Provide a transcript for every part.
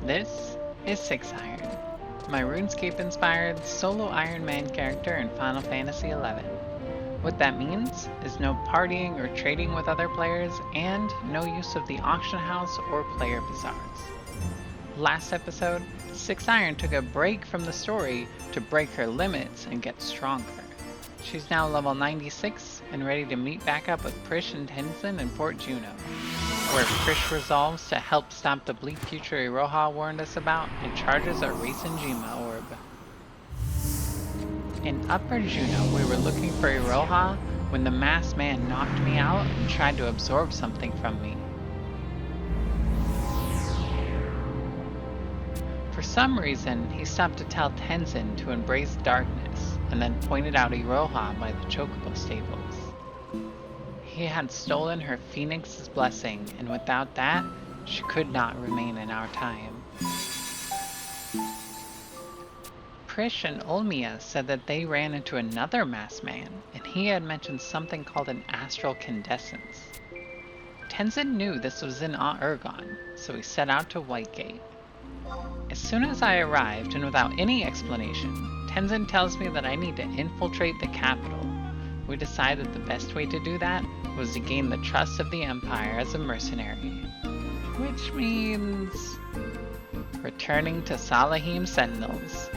This is Sixiron, my RuneScape-inspired solo Ironman character in Final Fantasy XI. What that means is no partying or trading with other players, and no use of the auction house or player bazaars. Last episode, Sixiron took a break from the story to break her limits and get stronger. She's now level 96 and ready to meet back up with Prish and Tenzin in Port Juno, where Prish resolves to help stop the bleak future Iroha warned us about and charges a Raisenjima orb. In Upper Juno, we were looking for Iroha when the masked man knocked me out and tried to absorb something from me. For some reason, he stopped to tell Tenzin to embrace darkness, and then pointed out Iroha by the Chocobo stables. He had stolen her Phoenix's blessing, and without that, she could not remain in our time. Prish and Olmia said that they ran into another masked man, and he had mentioned something called an astral condescence. Tenzin knew this was in Urghan, so he set out to Whitegate. As soon as I arrived, and without any explanation, Tenzin tells me that I need to infiltrate the capital. We decided the best way to do that was to gain the trust of the Empire as a mercenary. Which means returning to Salahim Sentinels.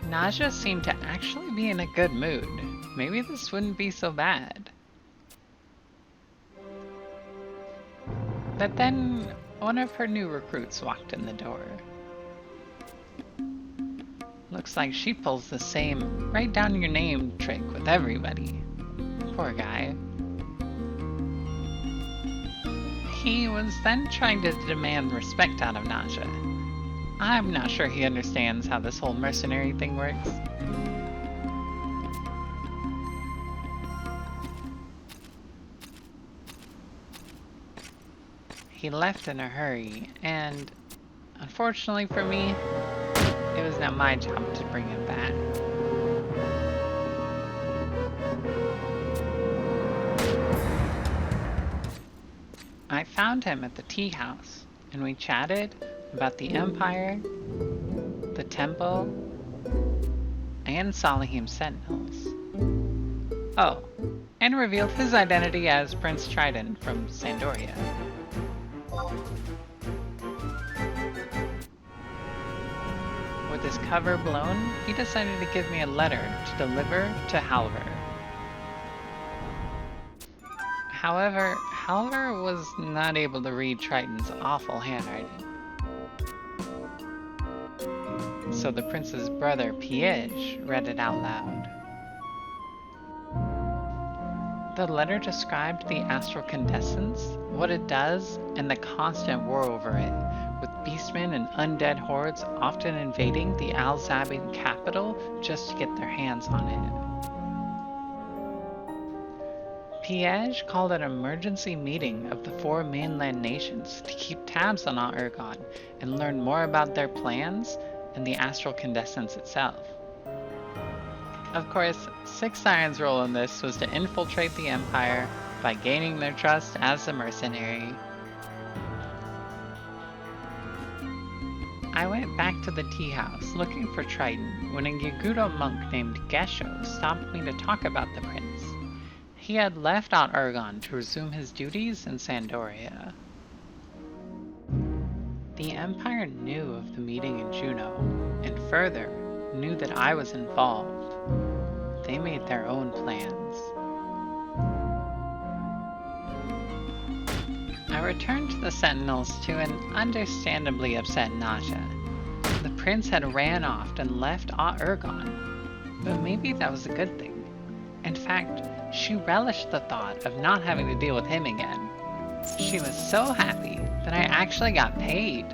Naja seemed to actually be in a good mood. Maybe this wouldn't be so bad. But then one of her new recruits walked in the door. Looks like she pulls the same write down your name trick with everybody. Poor guy. He was then trying to demand respect out of Naja. I'm not sure he understands how this whole mercenary thing works. He left in a hurry, and unfortunately for me, it was now my job to bring him back. I found him at the tea house, and we chatted about the Empire, the Temple, and Salahim Sentinels. Oh, and revealed his identity as Prince Trident from Sandoria. With his cover blown, he decided to give me a letter to deliver to Halvar. However, Halvar was not able to read Triton's awful handwriting. So the prince's brother, Piege, read it out loud. The letter described the astral condescence, what it does, and the constant war over it, with beastmen and undead hordes often invading the Al-Zabin capital just to get their hands on it. Piege called an emergency meeting of the 4 mainland nations to keep tabs on Urghan and learn more about their plans and the astral condescence itself. Of course, Sixiron's role in this was to infiltrate the Empire by gaining their trust as a mercenary. I went back to the tea house looking for Triton when a Yagudo monk named Gesho stopped me to talk about the prince. He had left Urghan to resume his duties in Sandoria. The Empire knew of the meeting in Juno, and further, knew that I was involved. They made their own plans. I returned to the Sentinels to an understandably upset Naja. The prince had ran off and left Urghan, but maybe that was a good thing. In fact, she relished the thought of not having to deal with him again. She was so happy that I actually got paid.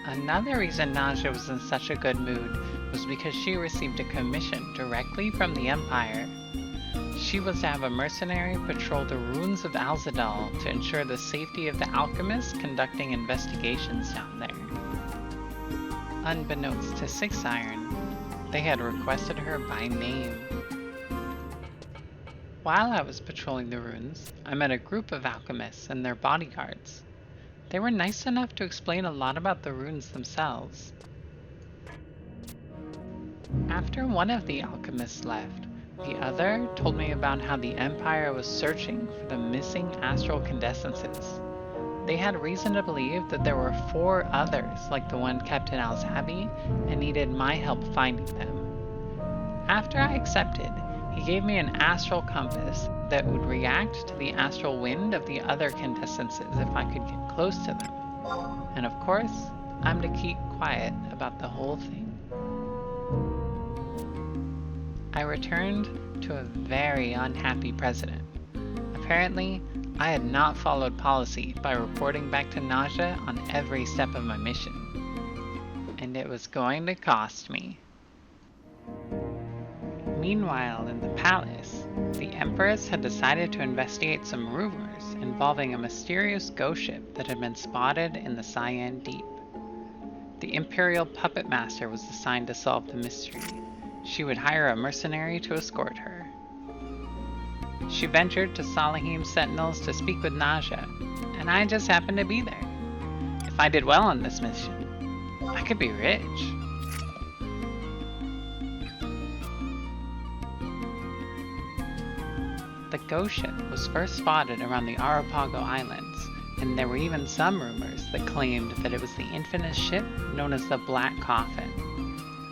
Another reason Naja was in such a good mood was because she received a commission directly from the Empire. She was to have a mercenary patrol the ruins of Alzadal to ensure the safety of the alchemists conducting investigations down there. Unbeknownst to Sixiron, they had requested her by name. While I was patrolling the ruins, I met a group of alchemists and their bodyguards. They were nice enough to explain a lot about the runes themselves. After one of the alchemists left, the other told me about how the Empire was searching for the missing astral condescences. They had reason to believe that there were 4 others like the one kept in Al-Zabi and needed my help finding them. After I accepted, he gave me an astral compass that would react to the astral wind of the other condescences if I could get close to them. And of course, I'm to keep quiet about the whole thing. I returned to a very unhappy president. Apparently, I had not followed policy by reporting back to Naja on every step of my mission. And it was going to cost me. Meanwhile, in the palace, the Empress had decided to investigate some rumors involving a mysterious ghost ship that had been spotted in the Cyan Deep. The Imperial Puppet Master was assigned to solve the mystery. She would hire a mercenary to escort her. She ventured to Salahim's sentinels to speak with Naja, and I just happened to be there. If I did well on this mission, I could be rich. The ghost ship was first spotted around the Arapago Islands, and there were even some rumors that claimed that it was the infamous ship known as the Black Coffin.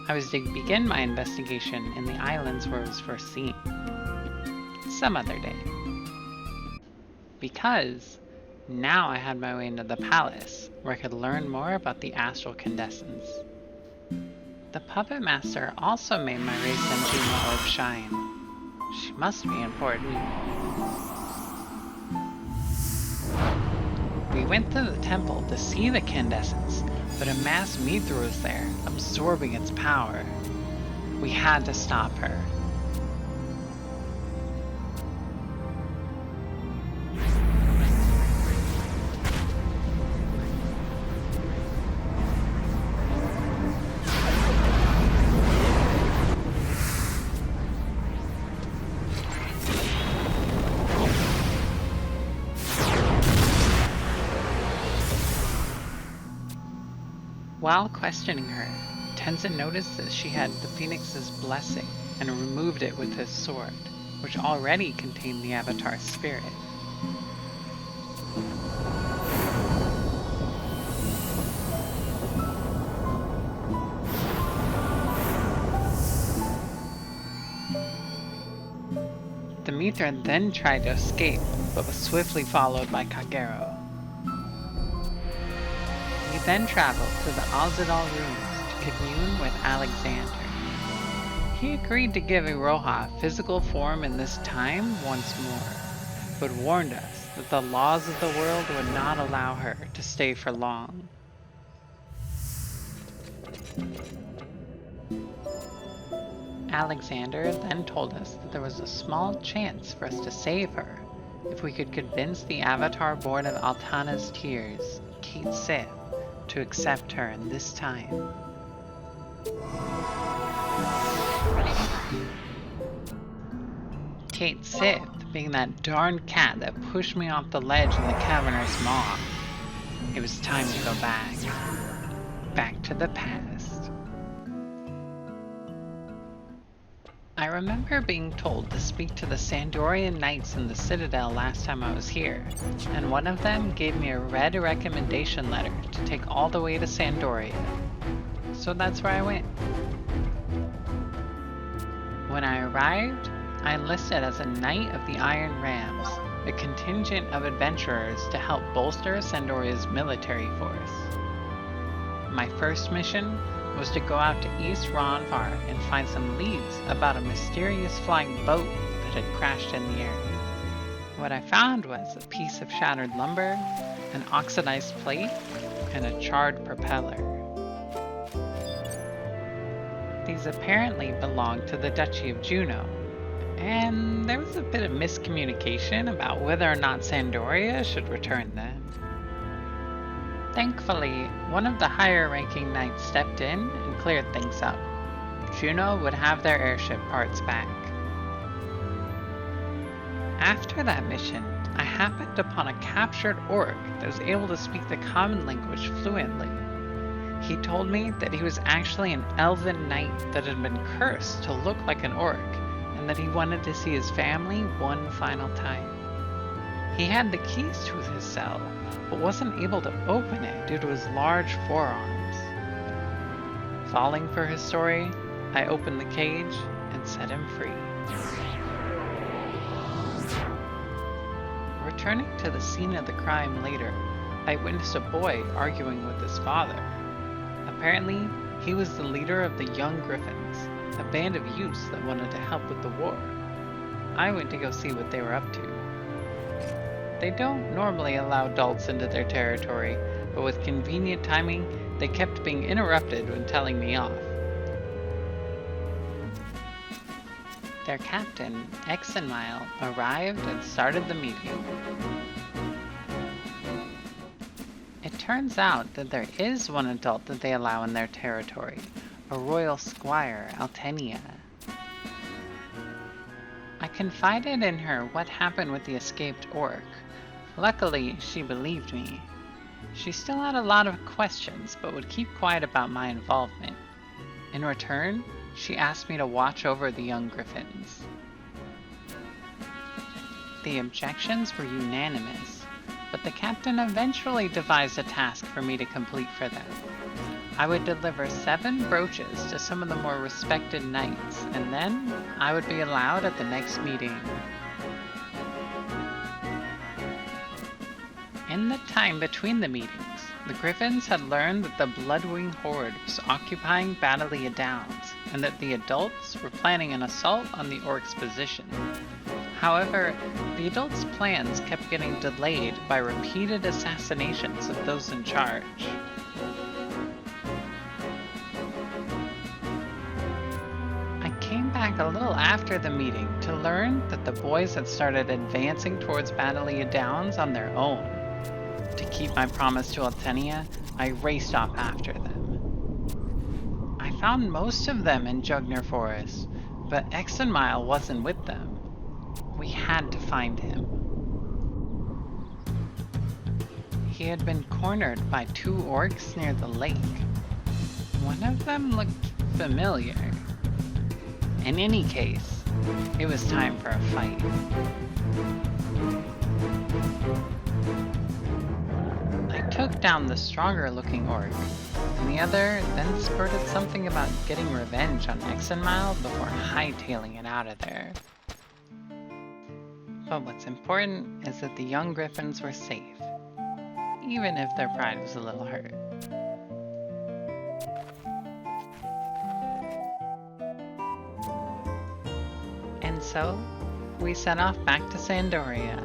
I was to begin my investigation in the islands where it was first seen. Some other day. Because now I had my way into the palace, where I could learn more about the astral condescence. The Puppet Master also made my race Senjuma orb shine. She must be important. We went to the temple to see the Candescence, but a mass Mithra was there, absorbing its power. We had to stop her. While questioning her, Tenzin noticed that she had the Phoenix's blessing and removed it with his sword, which already contained the Avatar's spirit. The Mithra then tried to escape, but was swiftly followed by Kagero. We then traveled to the Al-Zadal ruins to commune with Alexander. He agreed to give Iroha physical form in this time once more, but warned us that the laws of the world would not allow her to stay for long. Alexander then told us that there was a small chance for us to save her if we could convince the Avatar born of Altana's tears, Kate Sith, to accept her in this time. Kate Sith being that darn cat that pushed me off the ledge in the cavernous maw. It was time to go back. Back to the past. I remember being told to speak to the Sandorian Knights in the Citadel last time I was here, and one of them gave me a red recommendation letter to take all the way to Sandoria. So that's where I went. When I arrived, I enlisted as a Knight of the Iron Rams, a contingent of adventurers to help bolster Sandoria's military force. My first mission was to go out to East Ronvar and find some leads about a mysterious flying boat that had crashed in the area. What I found was a piece of shattered lumber, an oxidized plate, and a charred propeller. These apparently belonged to the Duchy of Juno, and there was a bit of miscommunication about whether or not Sandoria should return them. Thankfully, one of the higher-ranking knights stepped in and cleared things up. Juno would have their airship parts back. After that mission, I happened upon a captured orc that was able to speak the common language fluently. He told me that he was actually an elven knight that had been cursed to look like an orc, and that he wanted to see his family one final time. He had the keys to his cell, but wasn't able to open it due to his large forearms. Falling for his story, I opened the cage and set him free. Returning to the scene of the crime later, I witnessed a boy arguing with his father. Apparently, he was the leader of the Young Griffins, a band of youths that wanted to help with the war. I went to go see what they were up to. They don't normally allow adults into their territory, but with convenient timing, they kept being interrupted when telling me off. Their captain, Exenmile, arrived and started the meeting. It turns out that there is one adult that they allow in their territory, a royal squire, Altenia. I confided in her what happened with the escaped orc. Luckily, she believed me. She still had a lot of questions, but would keep quiet about my involvement. In return, she asked me to watch over the young griffins. The objections were unanimous, but the captain eventually devised a task for me to complete for them. I would deliver 7 brooches to some of the more respected knights, and then I would be allowed at the next meeting. In the time between the meetings, the Griffins had learned that the Bloodwing Horde was occupying Vana'diel Downs, and that the adults were planning an assault on the orcs' position. However, the adults' plans kept getting delayed by repeated assassinations of those in charge. I came back a little after the meeting to learn that the boys had started advancing towards Vana'diel Downs on their own. To keep my promise to Altenia, I raced off after them. I found most of them in Jugner Forest, but Exenmile wasn't with them. We had to find him. He had been cornered by 2 orcs near the lake. One of them looked familiar. In any case, it was time for a fight. I took down the stronger looking orc, and the other then spurted something about getting revenge on Exenmile before hightailing it out of there. But what's important is that the young griffins were safe, even if their pride was a little hurt. And so, we set off back to Sandoria.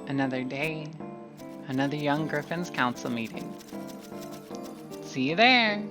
Another day, another Young Griffins Council meeting. See you there!